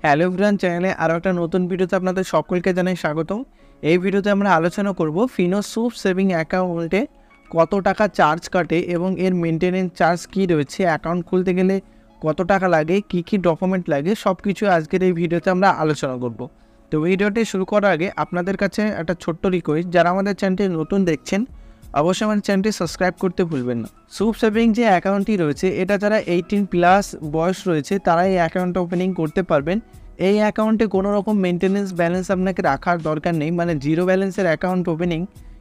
Hello everyone, চ্যানেলে আরও একটা নতুন ভিডিওতে আপনাদের সকলকে জানাই স্বাগতম। এই ভিডিওতে আমরা আলোচনা করব ফিনো সুপ সেভিং অ্যাকাউন্টে কত টাকা চার্জ কাটে এবং এর মেনটেনেন্স চার্জ কী রয়েছে, অ্যাকাউন্ট খুলতে গেলে কত টাকা লাগে, কী কী ডকুমেন্ট লাগে, সব কিছু আজকের এই ভিডিওতে আমরা আলোচনা করব। তো ভিডিওটি শুরু করার আগে আপনাদের কাছে একটা ছোট্ট রিকোয়েস্ট, যারা আমাদের চ্যানেলটি নতুন দেখছেন অবশ্যই আমাদের চ্যানেলটি সাবস্ক্রাইব করতে ভুলবেন না। সুপ সেভিং যে অ্যাকাউন্টটি রয়েছে এটা যারা 18+ বয়স রয়েছে তারা এই অ্যাকাউন্ট ওপেনিং করতে পারবেন। এই অ্যাকাউন্টে কোনো রকম মেনটেনেন্স ব্যালেন্স আপনাকে রাখার দরকার নেই, মানে জিরো ব্যালেন্সের অ্যাকাউন্ট ওপেনিং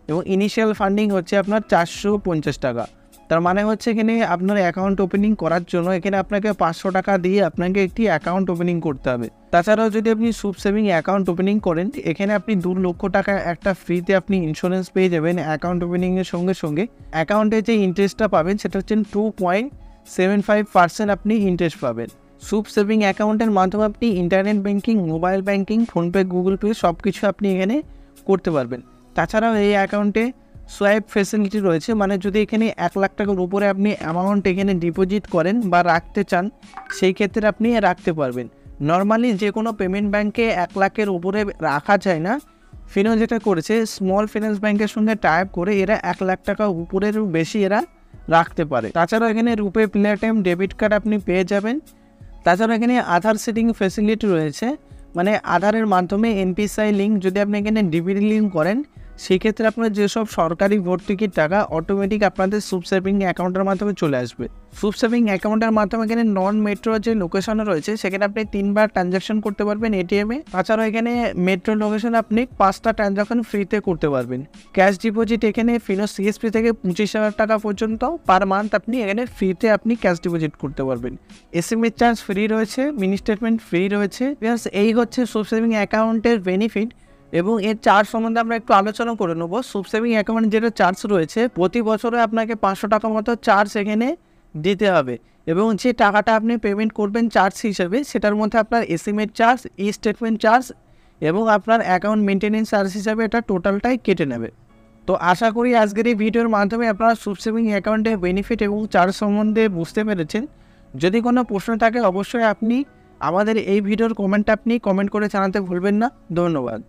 এবং ইনিশিয়াল ফান্ডিং হচ্ছে আপনার 450 টাকা। তার মানে হচ্ছে এখানে আপনার অ্যাকাউন্ট ওপেনিং করার জন্য এখানে আপনাকে 500 টাকা দিয়ে আপনাকে একটি অ্যাকাউন্ট ওপেনিং করতে হবে। তাছাড়াও যদি আপনি সুপ সেভিং অ্যাকাউন্ট ওপেনিং করেন এখানে আপনি 2 লক্ষ টাকা একটা ফ্রিতে আপনি ইন্স্যুরেন্স পেয়ে যাবেন। অ্যাকাউন্ট ওপেনিংয়ের সঙ্গে সঙ্গে অ্যাকাউন্টে যে ইন্টারেস্টটা পাবেন সেটা হচ্ছে 2.75% আপনি ইন্টারেস্ট পাবেন। সুপ সেভিং অ্যাকাউন্টের মাধ্যমে আপনি internet banking, mobile banking, PhonePe, Google pay সব কিছু আপনি এখানে করতে পারবেন। তাছাড়াও এই অ্যাকাউন্টে সোয়াইপ ফ্যাসিলিটি রয়েছে, মানে যদি এখানে 1 লাখ টাকার উপরে আপনি অ্যামাউন্ট এখানে ডিপোজিট করেন বা রাখতে চান সেই ক্ষেত্রে আপনি রাখতে পারবেন। নর্মালি যে কোনো পেমেন্ট ব্যাঙ্কে 1 লাখের উপরে রাখা যায় না। ফিনো যেটা করেছে স্মল ফিন্যান্স ব্যাঙ্কের সঙ্গে টাই আপ করে এরা 1 লাখ টাকা উপরের বেশি এরা রাখতে পারে। তাছাড়াও এখানে রুপে প্ল্যাটিনাম ডেবিট কার্ড আপনি পেয়ে যাবেন। তাছাড়া এখানে আধার সেটিং ফ্যাসিলিটি রয়েছে, মানে আধারের মাধ্যমে এনপিসিআই লিঙ্ক যদি আপনি এখানে ডিবিটি লিঙ্ক করেন সেক্ষেত্রে আপনার যেসব সরকারি ভর্তুকির টাকা অটোমেটিক আপনাদের সুপ সেভিং অ্যাকাউন্টের মাধ্যমে চলে আসবে। সুপ সেভিং অ্যাকাউন্টের মাধ্যমে এখানে নন মেট্রো যে লোকেশনে রয়েছে সেখানে আপনি 3বার ট্রানজ্যাকশন করতে পারবেন এটিএমে। তাছাড়াও এখানে মেট্রো লোকেশনে আপনি 5টা ট্রানজ্যাকশন ফ্রিতে করতে পারবেন। ক্যাশ ডিপোজিট এখানে ফিনো সিএসপি থেকে 25,000 টাকা পর্যন্ত পার মান্থ আপনি এখানে ফ্রিতে আপনি ক্যাশ ডিপোজিট করতে পারবেন। এসএমএস চার্জ ফ্রি রয়েছে, মিনি স্টেটমেন্ট ফ্রি রয়েছে। এই হচ্ছে সুপ সেভিং অ্যাকাউন্টের বেনিফিট এবং এর চার্জ সম্বন্ধে আমরা একটু আলোচনা করে নেব। সুপ সেভিং অ্যাকাউন্ট যেটা চার্জ রয়েছে প্রতি বছরে আপনাকে 500 টাকা মতো চার্জ এখানে দিতে হবে এবং যে টাকাটা আপনি পেমেন্ট করবেন চার্জ হিসেবে সেটার মধ্যে আপনার এসএমএস চার্জ, ই স্টেটমেন্ট চার্জ এবং আপনার অ্যাকাউন্ট মেনটেনেন্স চার্জ হিসাবে এটা টোটালটাই কেটে নেবে। তো আশা করি আজকের এই ভিডিওর মাধ্যমে আপনারা সুপ সেভিং অ্যাকাউন্টের বেনিফিট এবং চার্জ সম্বন্ধে বুঝতে পেরেছেন। যদি কোনো প্রশ্ন থাকে অবশ্যই আপনি আমাদের এই ভিডিওর কমেন্ট করে জানাতে ভুলবেন না। ধন্যবাদ।